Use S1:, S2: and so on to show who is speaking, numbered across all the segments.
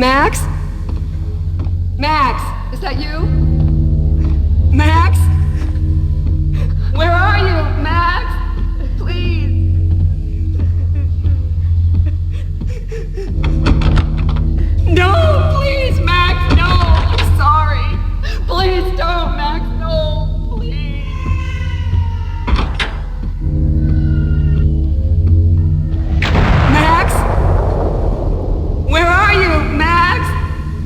S1: Max? Max, is that you? Max? Where are you, Max? Please. No, please, Max, no. I'm sorry. Please don't, Max, no, please. Max? Where are you, Max?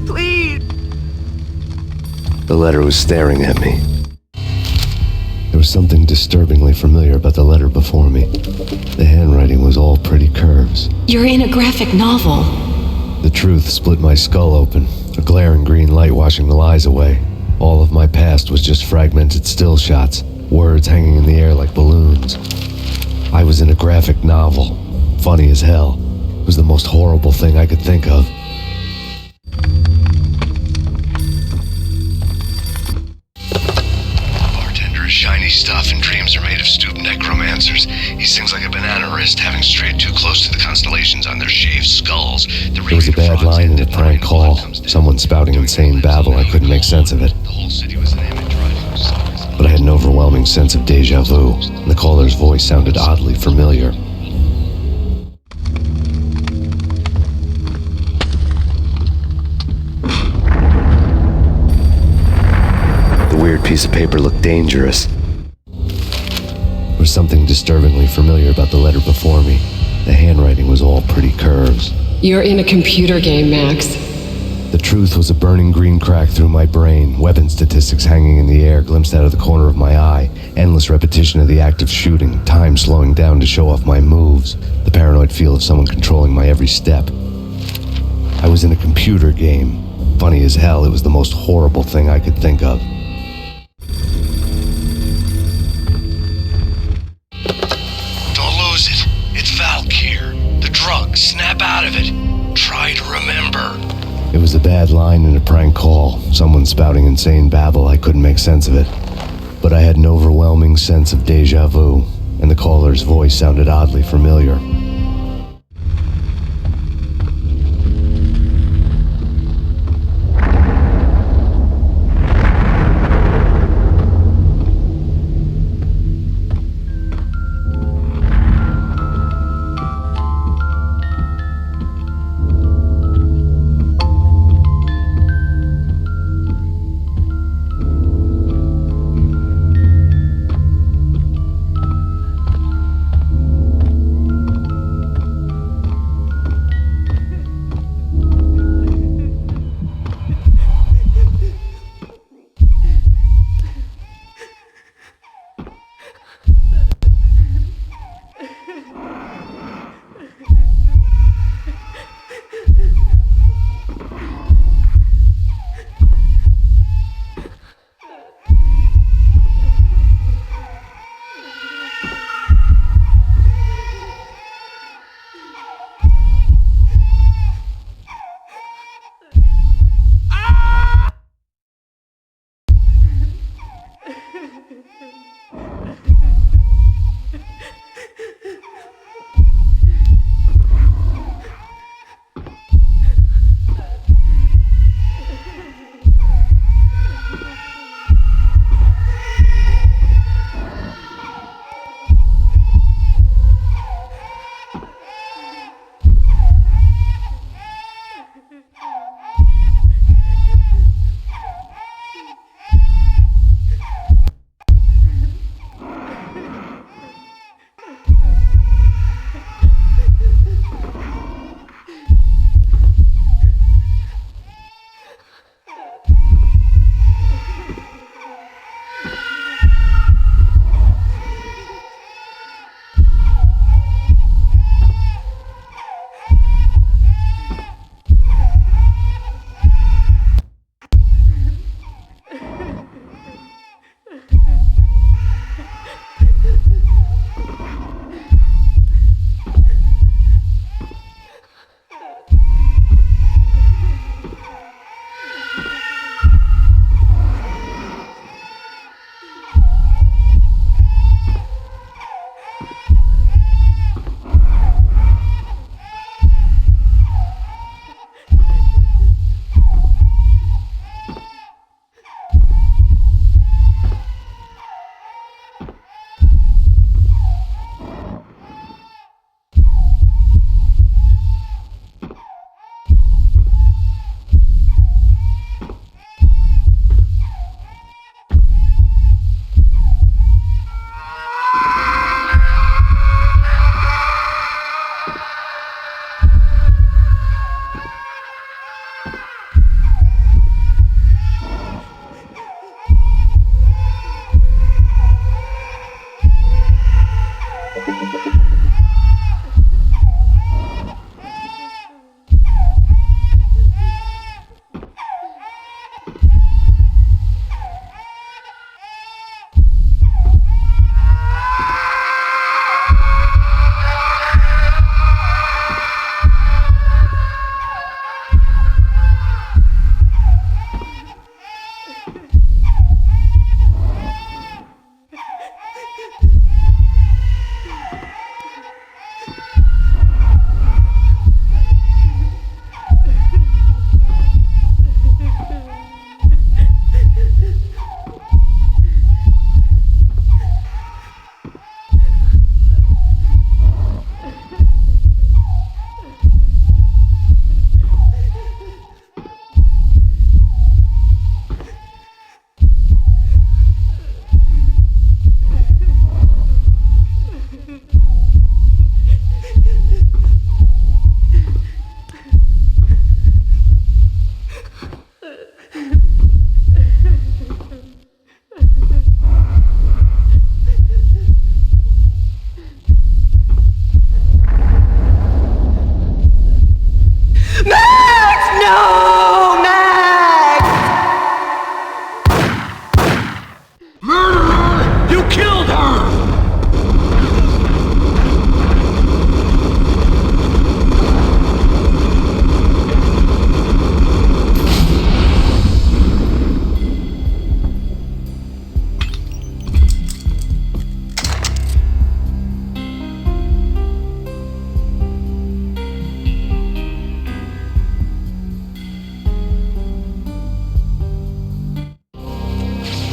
S1: Please.
S2: The letter was staring at me. There was something disturbingly familiar about the letter before me. The handwriting was all pretty curves.
S3: You're in a graphic novel.
S2: The truth split my skull open, a glaring green light washing the lies away. All of my past was just fragmented still shots, words hanging in the air like balloons. I was in a graphic novel. Funny as hell. It was the most horrible thing I could think of. Bartender is shiny stuff and dreams are made of stooped necromancers. He sings like a banana wrist, having strayed too close to the constellations on their shaved skulls. There was a bad line in a prank call. Someone spouting insane babble. I couldn't make sense of it. The whole city was an image riding. But I had an overwhelming sense of deja vu, and the caller's voice sounded oddly familiar. The weird piece of paper looked dangerous. There was something disturbingly familiar about the letter before me. The handwriting was all pretty curves.
S1: You're in a computer game, Max.
S2: The truth was a burning green crack through my brain, weapon statistics hanging in the air, glimpsed out of the corner of my eye, endless repetition of the act of shooting, time slowing down to show off my moves, the paranoid feel of someone controlling my every step. I was in a computer game. Funny as hell, it was the most horrible thing I could think of. Don't lose it. It's Valkyr. The drug. Snap out of it. Try to remember. It was a bad line in a prank call. Someone spouting insane babble. I couldn't make sense of it. But I had an overwhelming sense of deja vu, and the caller's voice sounded oddly familiar.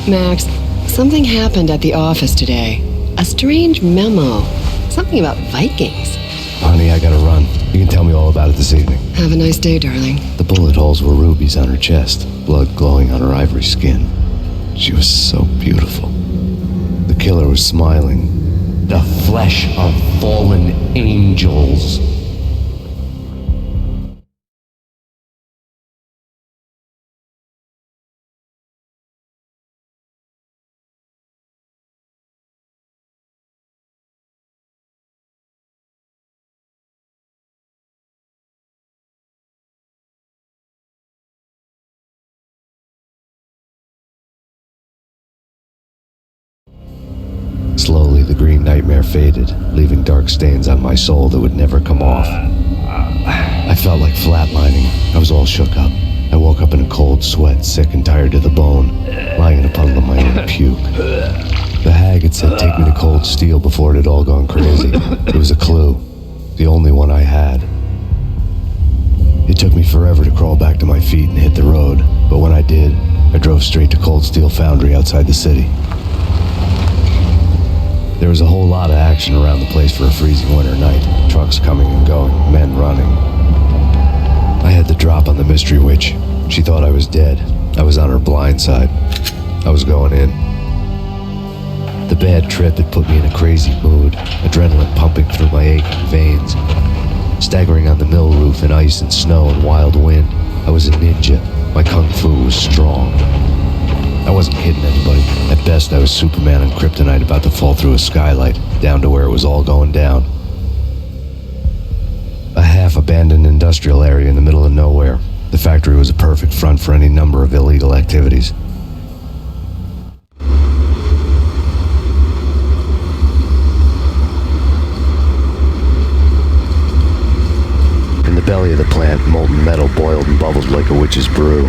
S1: Max, something happened at the office today. A strange memo. Something about Vikings.
S2: Honey, I gotta run. You can tell me all about it this evening.
S1: Have a nice day, darling.
S2: The bullet holes were rubies on her chest, blood glowing on her ivory skin. She was so beautiful. The killer was smiling.
S4: The flesh of fallen angels.
S2: Slowly, the green nightmare faded, leaving dark stains on my soul that would never come off. I felt like flatlining. I was all shook up. I woke up in a cold sweat, sick and tired to the bone, lying in a puddle of my own puke. The hag had said take me to cold steel before it had all gone crazy. It was a clue, the only one I had. It took me forever to crawl back to my feet and hit the road, but when I did, I drove straight to Cold Steel Foundry outside the city. There was a whole lot of action around the place for a freezing winter night. Trucks coming and going, men running. I had the drop on the mystery witch. She thought I was dead. I was on her blind side. I was going in. The bad trip had put me in a crazy mood, adrenaline pumping through my aching veins. Staggering on the mill roof in ice and snow and wild wind, I was a ninja. My kung fu was strong. I wasn't kidding anybody. At best, I was Superman on kryptonite about to fall through a skylight, down to where it was all going down. A half-abandoned industrial area in the middle of nowhere. The factory was a perfect front for any number of illegal activities. In the belly of the plant, molten metal boiled and bubbled like a witch's brew.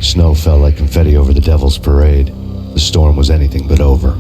S2: Snow fell like confetti over the Devil's Parade. The storm was anything but over.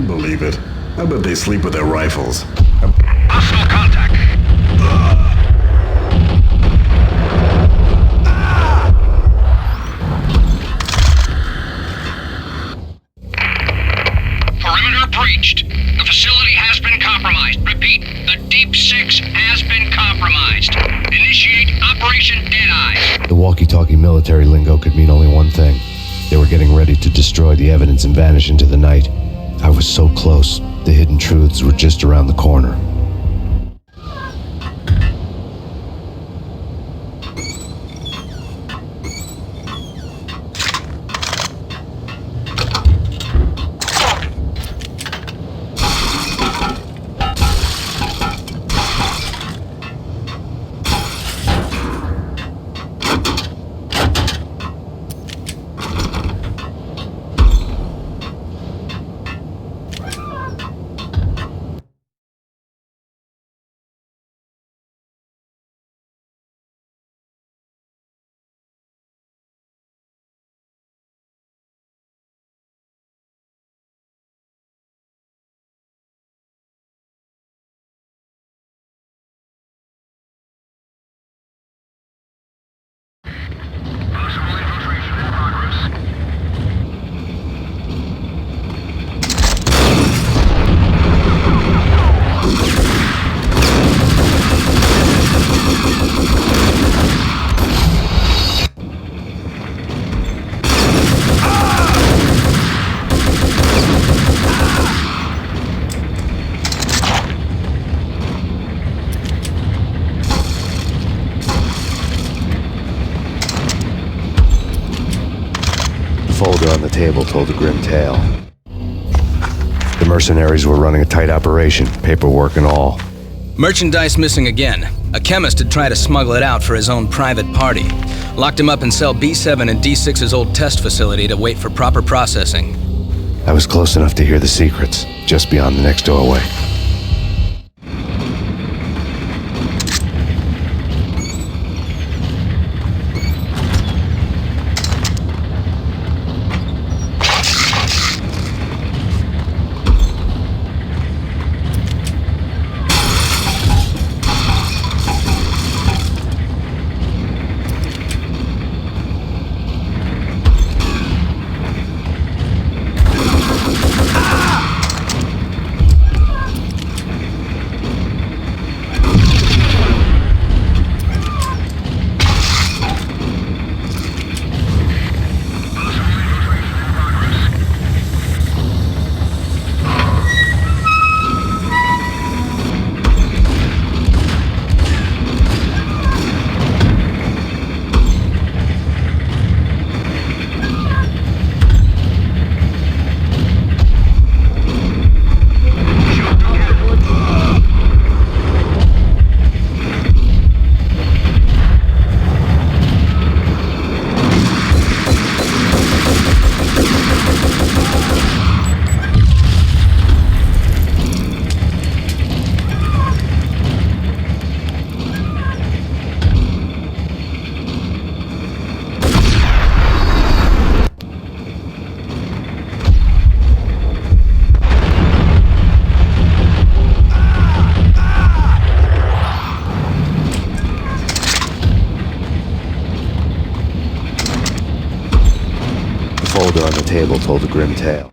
S5: believe it. I bet they sleep with their rifles.
S6: Hostile contact. Perimeter breached. The facility has been compromised. Repeat, the Deep Six has been compromised. Initiate Operation Deadeye.
S2: The walkie-talkie military lingo could mean only one thing. They were getting ready to destroy the evidence and vanish into the night. I was so close. The hidden truths were just around the corner. The folder on the table told a grim tale. The mercenaries were running a tight operation, paperwork and all.
S7: Merchandise missing again. A chemist had tried to smuggle it out for his own private party. Locked him up in cell B7 in D6's old test facility to wait for proper processing.
S2: I was close enough to hear the secrets, just beyond the next doorway. The folder on the table told a grim tale.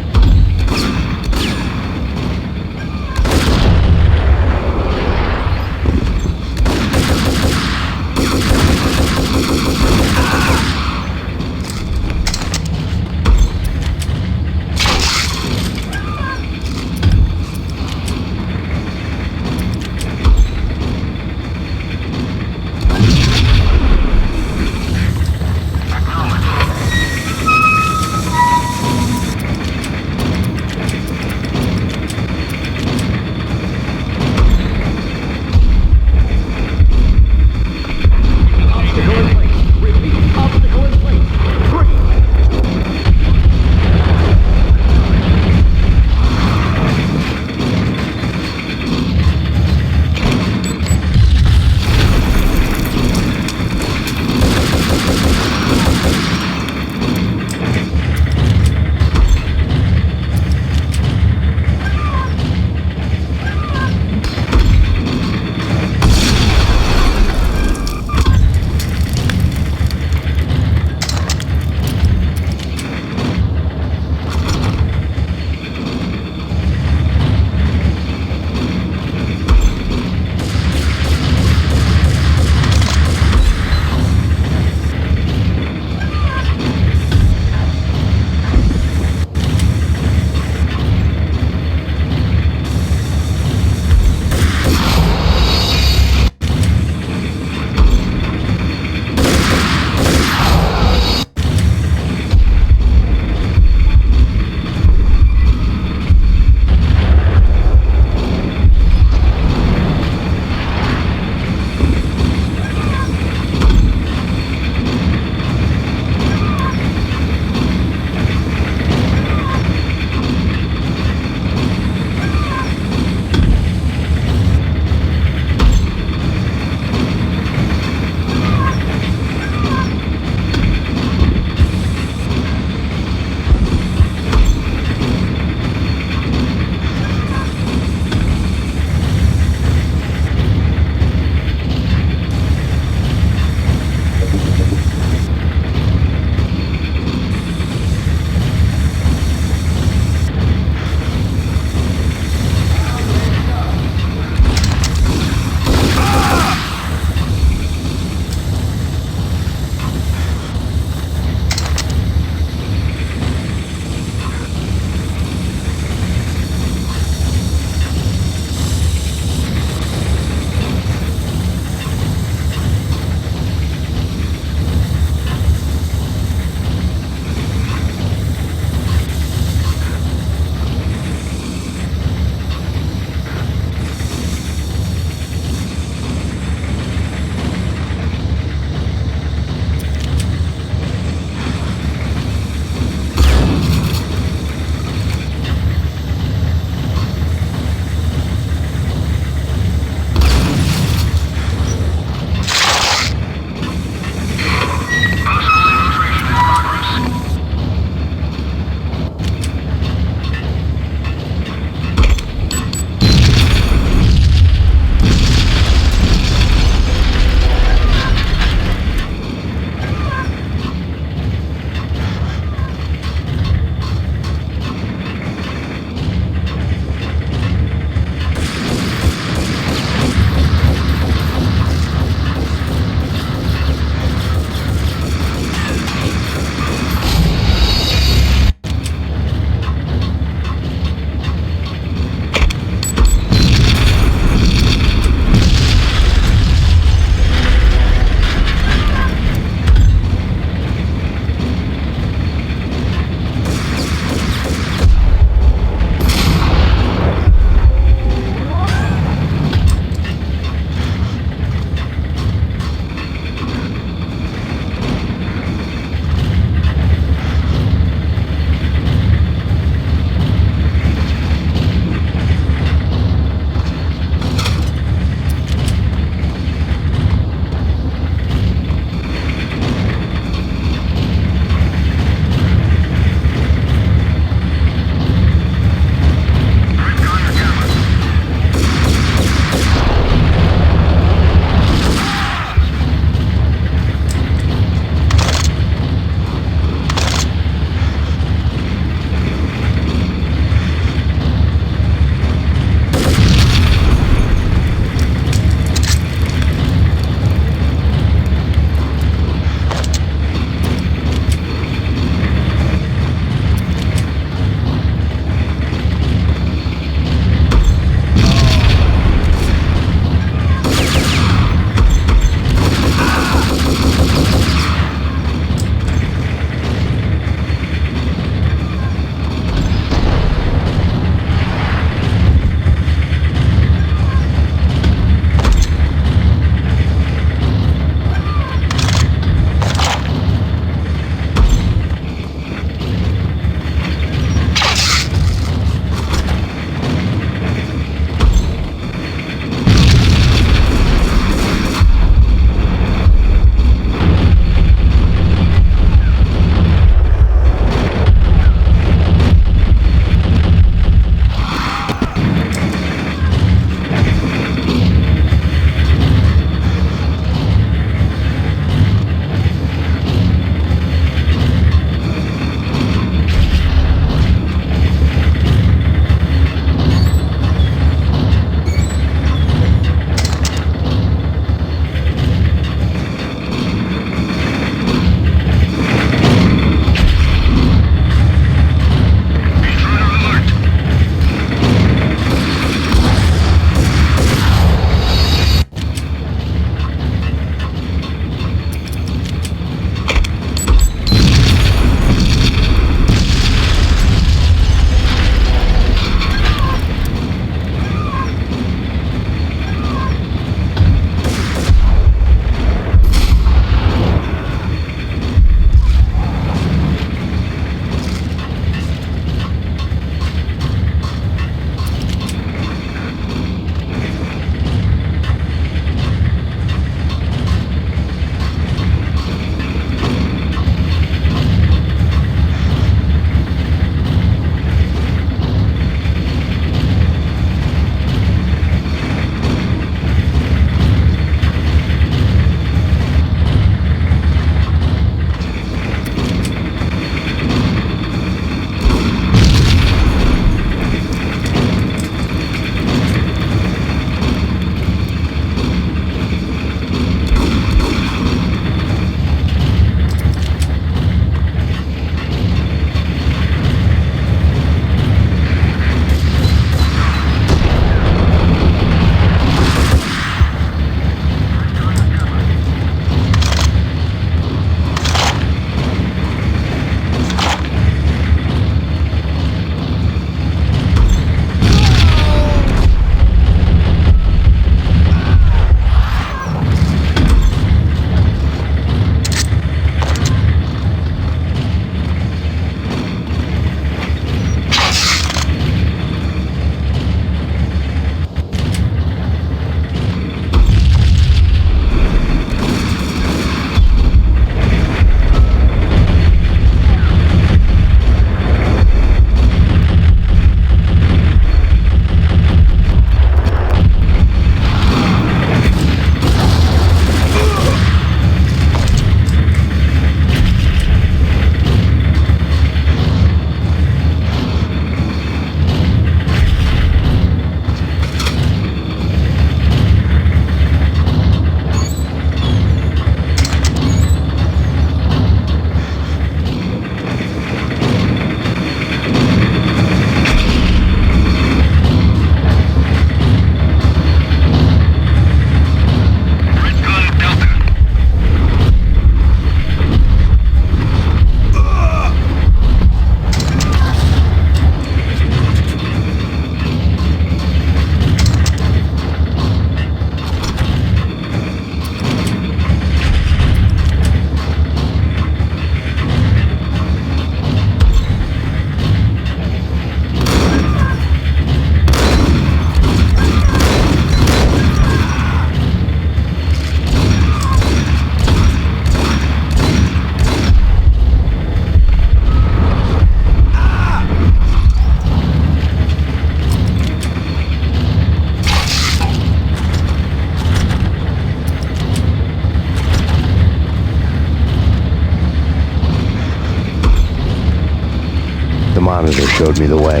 S2: monitor showed me the way.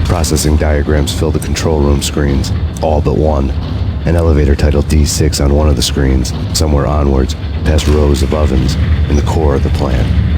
S2: Processing diagrams filled the control room screens, all but one. An elevator titled D6 on one of the screens, somewhere onwards, past rows of ovens, in the core of the plant.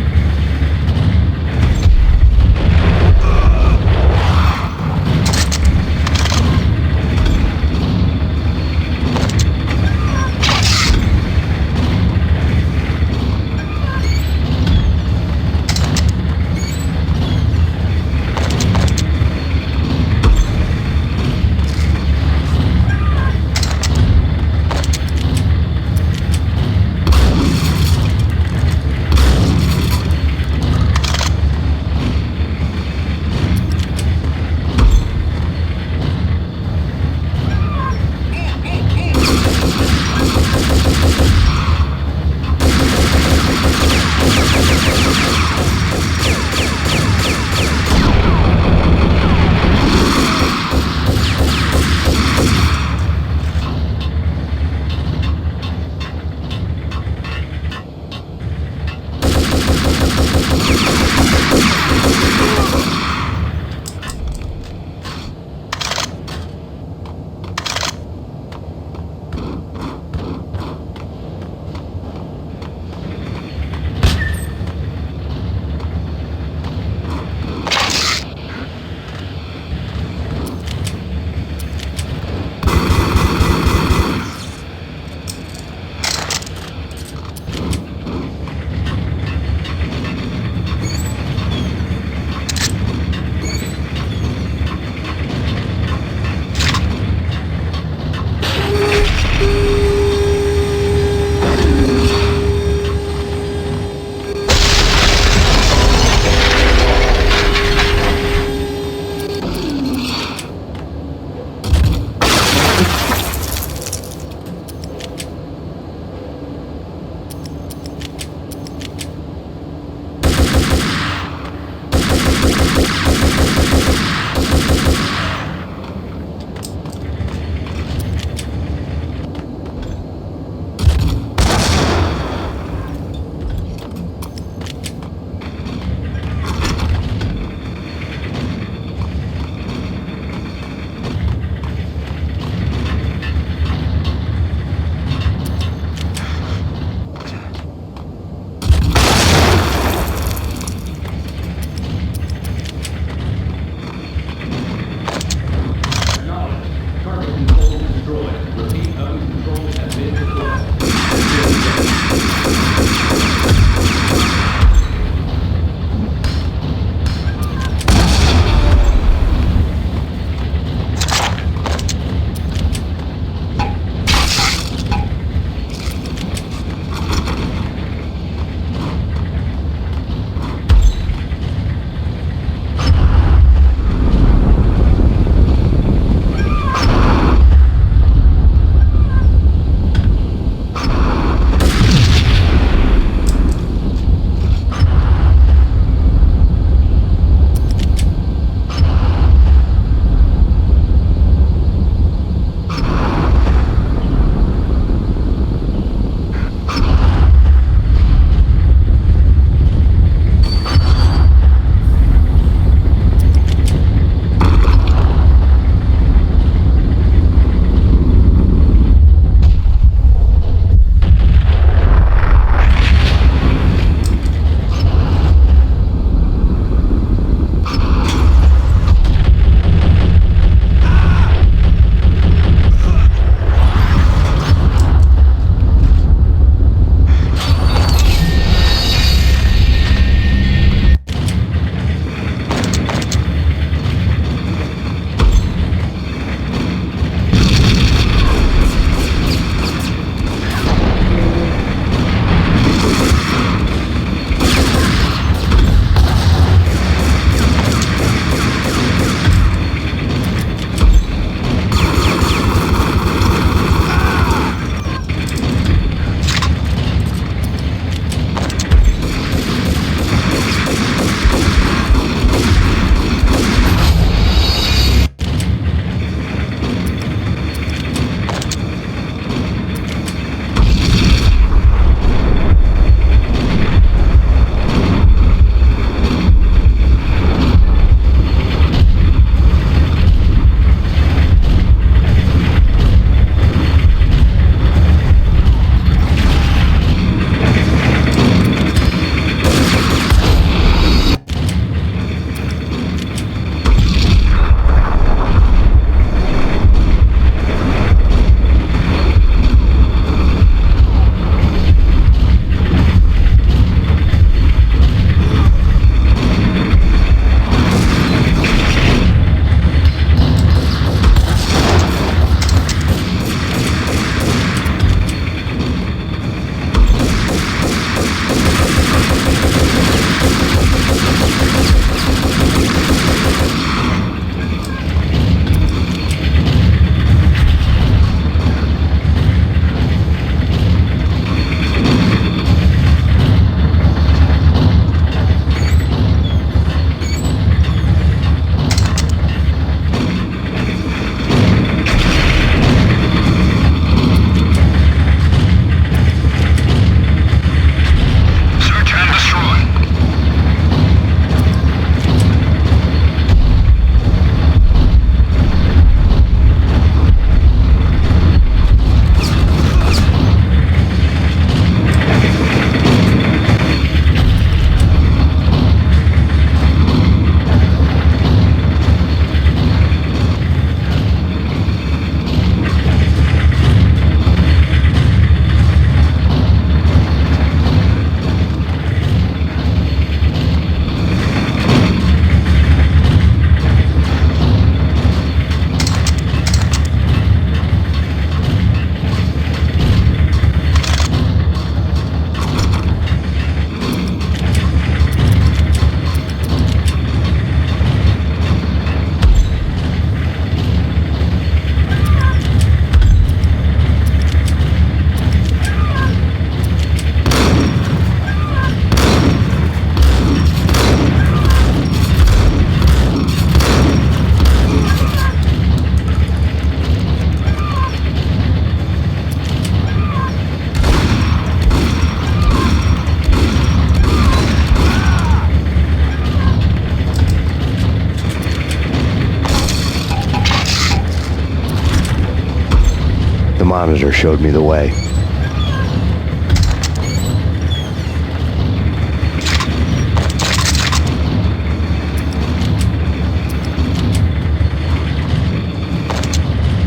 S2: monitor showed me the way.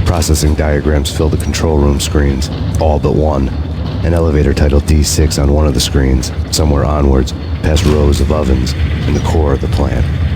S2: Processing diagrams fill the control room screens, all but one. An elevator titled D6 on one of the screens, somewhere onwards, past rows of ovens in the core of the plant.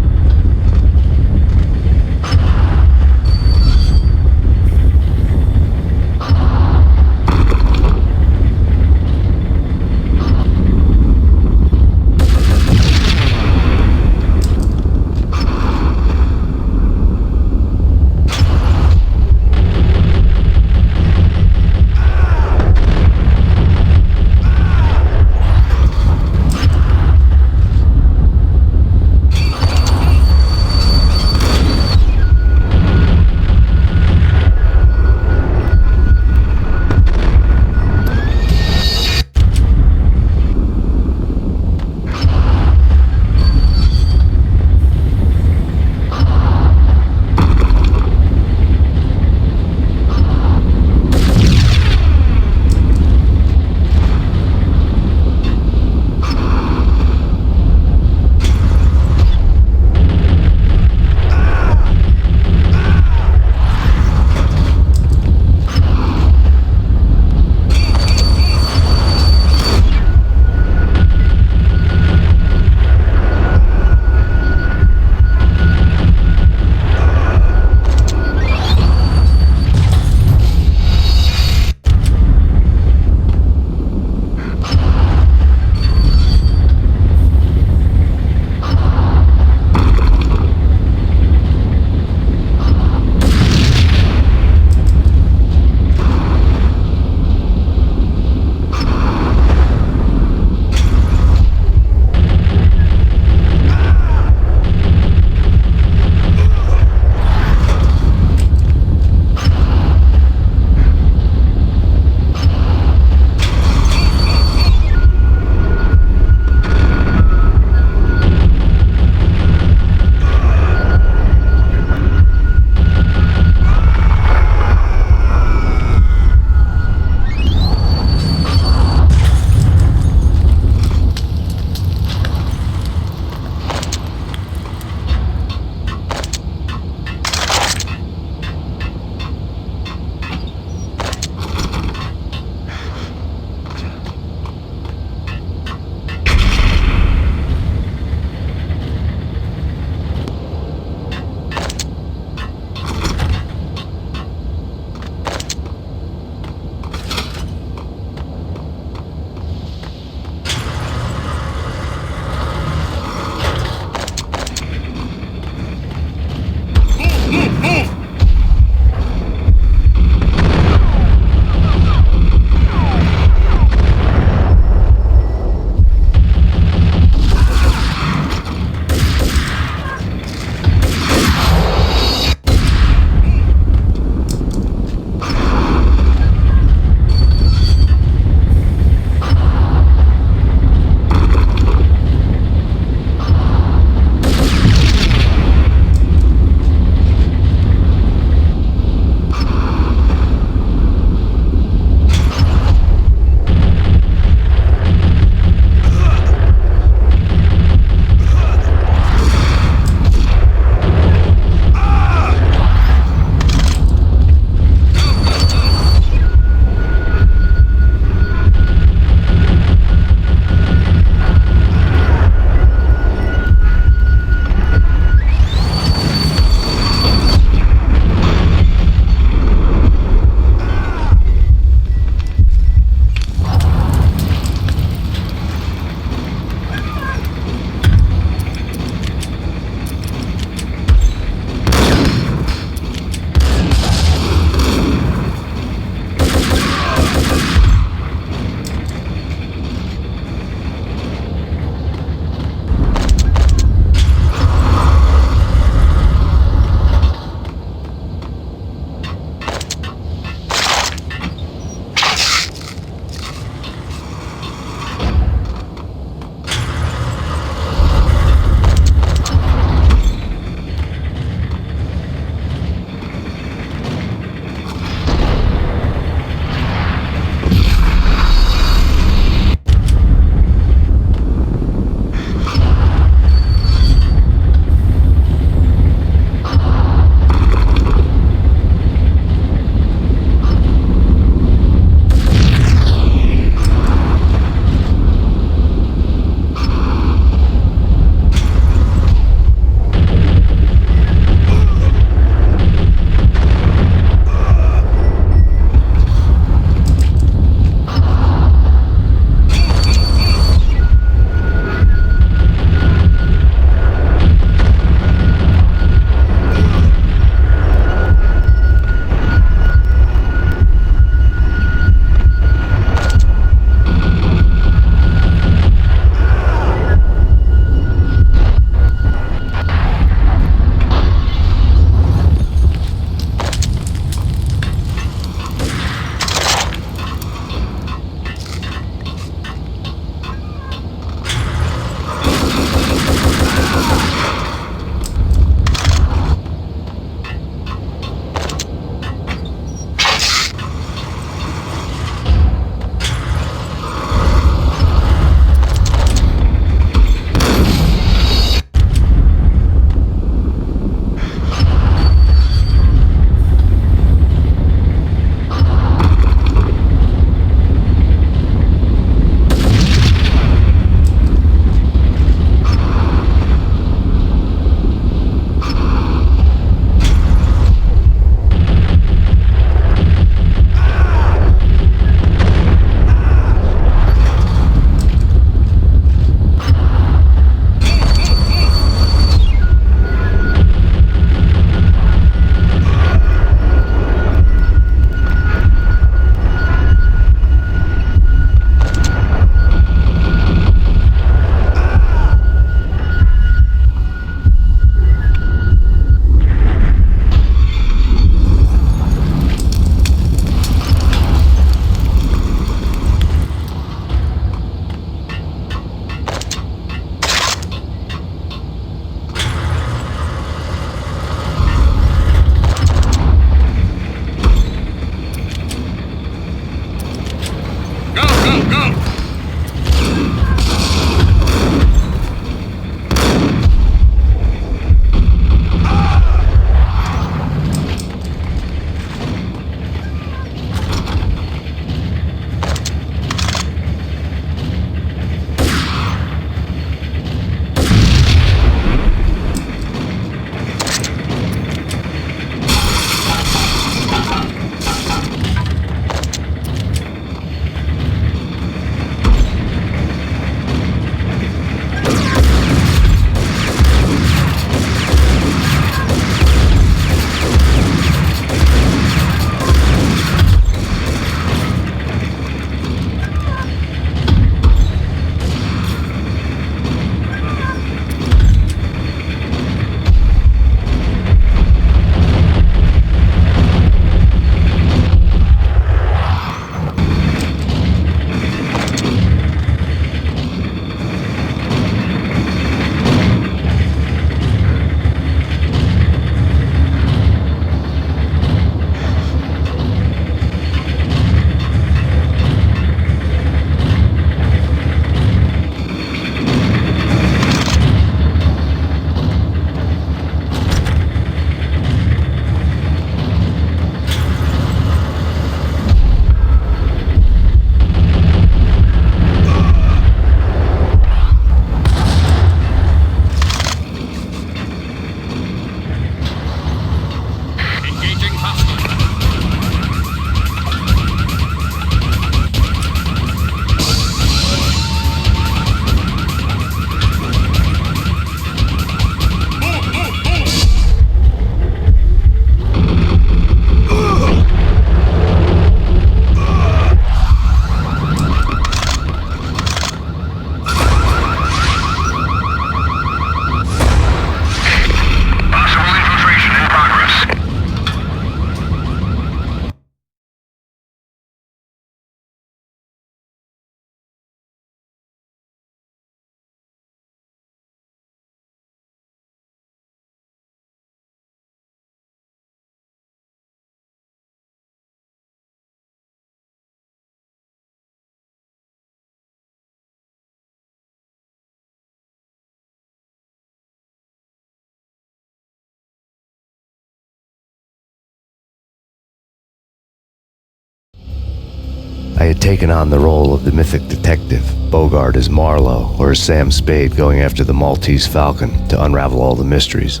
S2: I had taken on the role of the mythic detective, Bogart as Marlowe or as Sam Spade going after the Maltese Falcon to unravel all the mysteries.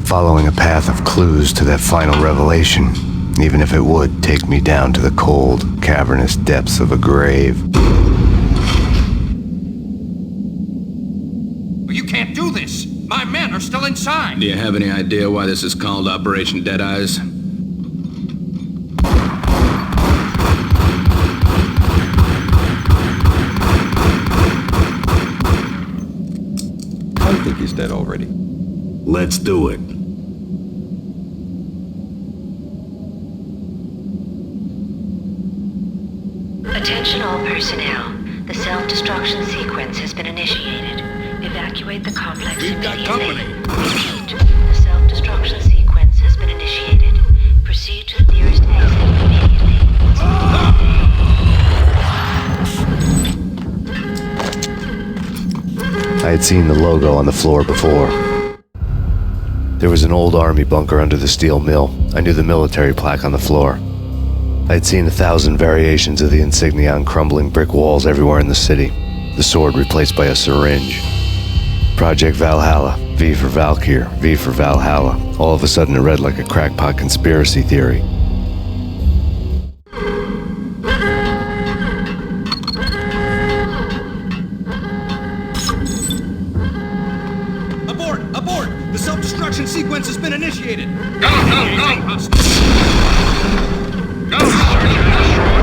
S2: Following a path of clues to that final revelation, even if it would take me down to the cold, cavernous depths of a grave.
S6: You can't do this! My men are still inside!
S7: Do you have any idea why this is called Operation Deadeyes?
S8: I think he's dead already.
S5: Let's do it.
S9: Attention all personnel. The self-destruction sequence has been initiated. Evacuate the complex immediately. Repeat. The self-destruction sequence has been initiated. Proceed to the nearest exit immediately.
S2: I had seen the logo on the floor before. There was an old army bunker under the steel mill. I knew the military plaque on the floor. I had seen 1,000 variations of the insignia on crumbling brick walls everywhere in the city. The sword replaced by a syringe. Project Valhalla, V for Valkyr, V for Valhalla. All of a sudden it read like a crackpot conspiracy theory.
S6: Abort! Abort! The self-destruction sequence has been initiated! Go! Go! Search and destroy!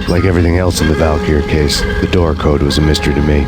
S2: Like everything else in the Valkyr case, the door code was a mystery to me.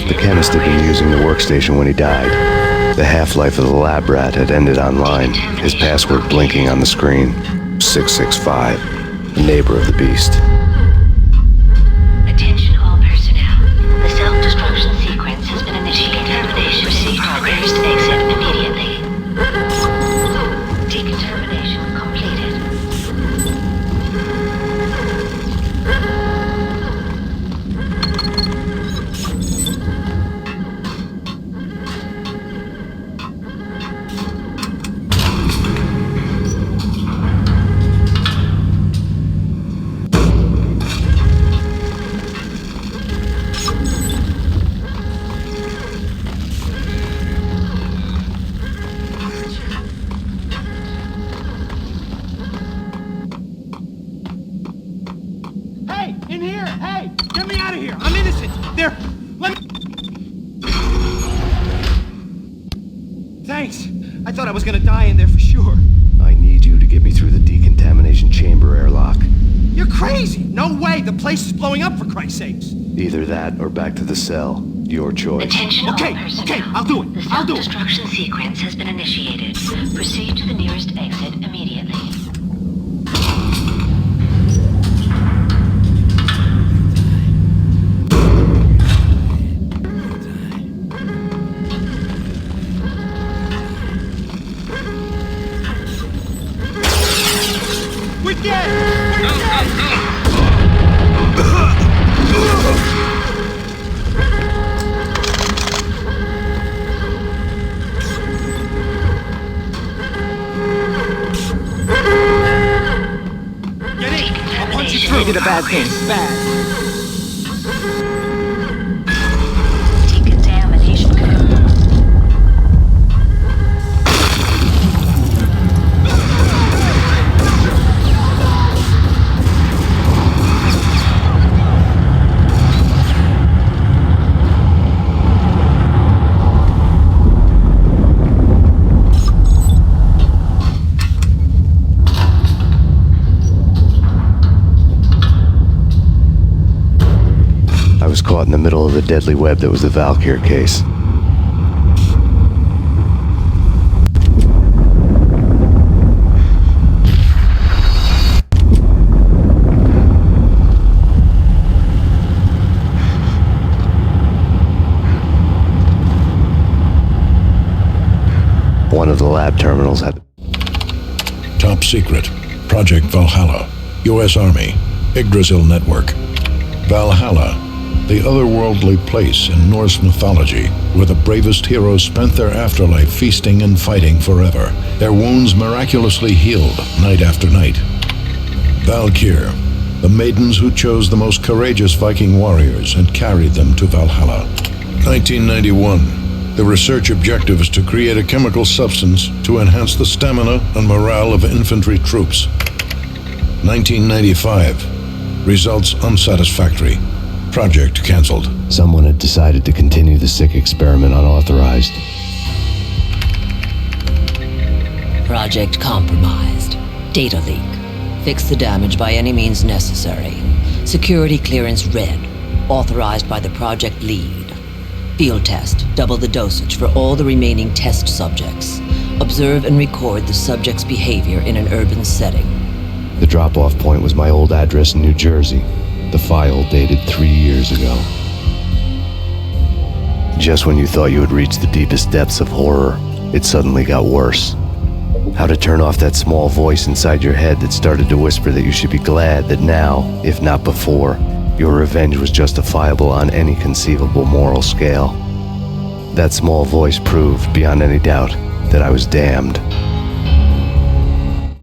S2: The chemist had been using the workstation when he died. The half-life of the lab rat had ended online, his password blinking on the screen. 665, the neighbor of the beast.
S9: Attention all personnel. The self-destruction sequence has been initiated. Decontamination. Proceed to the nearest exit immediately. Decontamination completed.
S6: In here! Hey! Get me out of here! I'm innocent! There! Let me... Thanks! I thought I was gonna die in there for sure.
S2: I need you to get me through the decontamination chamber airlock.
S6: You're crazy! No way! The place is blowing up, for Christ's sakes!
S2: Either that or back to the cell. Your choice.
S9: Attention
S6: Okay,
S9: all personnel.
S6: okay, I'll do it.
S9: The
S6: I'll do it.
S9: self-destruction sequence has been initiated. Proceed to the nearest exit immediately.
S6: We're dead! Go, go, go!
S8: Make it a bad thing. Bad.
S9: Decontamination code.
S2: I was caught in the middle of the deadly web that was the Valkyr case. One of the lab terminals had...
S10: Top secret. Project Valhalla. U.S. Army. Yggdrasil Network. Valhalla, the otherworldly place in Norse mythology where the bravest heroes spent their afterlife feasting and fighting forever, their wounds miraculously healed night after night. Valkyr, the maidens who chose the most courageous Viking warriors and carried them to Valhalla. 1991. The research objective is to create a chemical substance to enhance the stamina and morale of infantry troops. 1995. Results unsatisfactory. Project cancelled.
S2: Someone had decided to continue the sick experiment unauthorized.
S3: Project compromised. Data leak. Fix the damage by any means necessary. Security clearance red. Authorized by the project lead. Field test. Double the dosage for all the remaining test subjects. Observe and record the subject's behavior in an urban setting.
S2: The drop-off point was my old address in New Jersey. The file dated 3 years ago. Just when you thought you had reached the deepest depths of horror, it suddenly got worse. How to turn off that small voice inside your head that started to whisper that you should be glad that now, if not before, your revenge was justifiable on any conceivable moral scale. That small voice proved, beyond any doubt, that I was damned.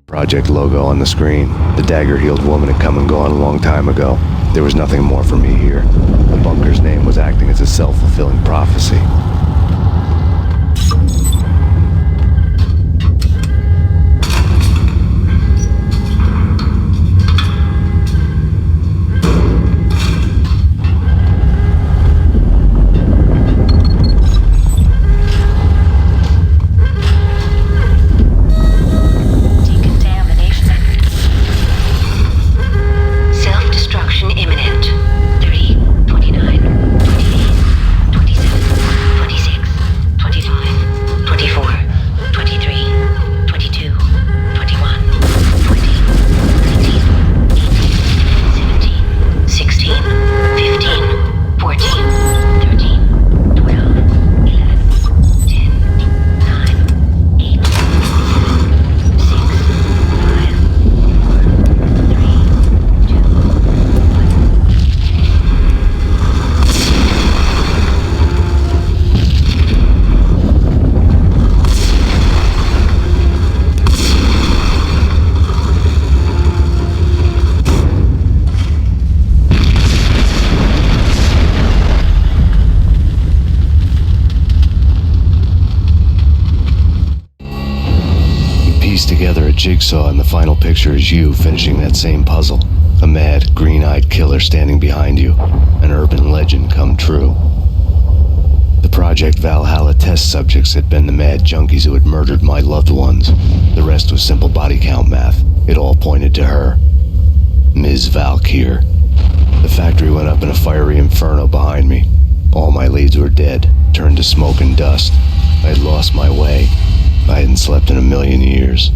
S2: Project logo on the screen. The dagger-heeled woman had come and gone a long time ago. There was nothing more for me here. The bunker's name was acting as a self-fulfilling prophecy.
S9: Imminent. 30, 29, 28, 27, 26,
S2: together a jigsaw, and the final picture is you finishing that same puzzle. A mad, green-eyed killer standing behind you. An urban legend come true. The Project Valhalla test subjects had been the mad junkies who had murdered my loved ones. The rest was simple body count math. It all pointed to her. Ms. Valkyr. The factory went up in a fiery inferno behind me. All my leads were dead, turned to smoke and dust. I had lost my way. I hadn't slept in a million years.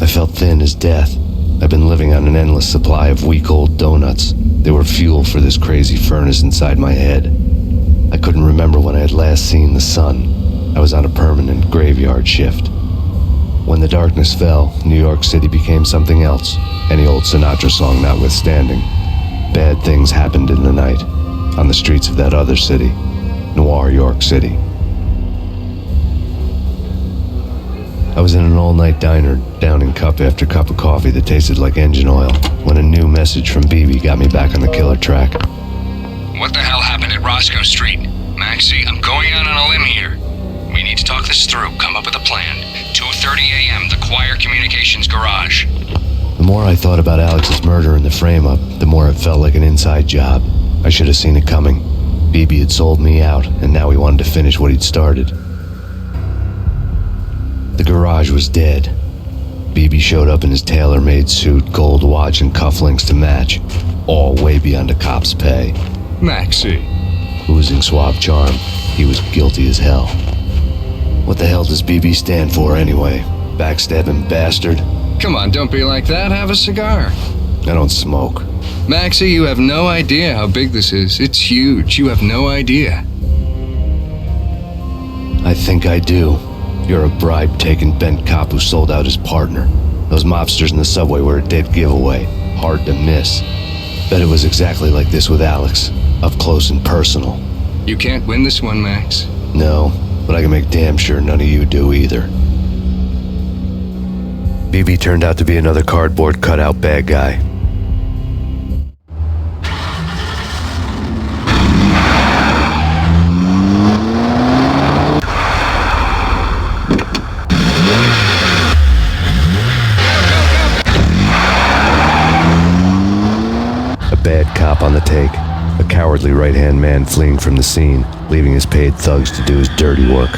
S2: felt thin as death. I've been living on an endless supply of week-old donuts. They were fuel for this crazy furnace inside my head. I couldn't remember when I had last seen the sun. I was on a permanent graveyard shift. When the darkness fell, New York City became something else, any old Sinatra song notwithstanding. Bad things happened in the night, on the streets of that other city, Noir York City. I was in an all-night diner, downing cup after cup of coffee that tasted like engine oil, when a new message from BB got me back on the killer track.
S6: What the hell happened at Roscoe Street? Maxie, I'm going out on a limb here. We need to talk this through, come up with a plan. 2:30 a.m., the Choir Communications Garage.
S2: The more I thought about Alex's murder and the frame-up, the more it felt like an inside job. I should have seen it coming. BB had sold me out, and now he wanted to finish what he'd started. The garage was dead. BB showed up in his tailor-made suit, gold watch, and cufflinks to match, all way beyond a cop's pay.
S6: Maxie.
S2: Oozing suave charm, he was guilty as hell. What the hell does BB stand for anyway? Backstabbing bastard?
S6: Come on, don't be like that. Have a cigar.
S2: I don't smoke.
S6: Maxie, you have no idea how big this is. It's huge. You have no idea.
S2: I think I do. You're a bribe-taking bent cop who sold out his partner. Those mobsters in the subway were a dead giveaway. Hard to miss. Bet it was exactly like this with Alex. Up close and personal.
S6: You can't win this one, Max.
S2: No, but I can make damn sure none of you do either. BB turned out to be another cardboard cutout bad guy. Bad cop on the take, a cowardly right-hand man fleeing from the scene, leaving his paid thugs to do his dirty work.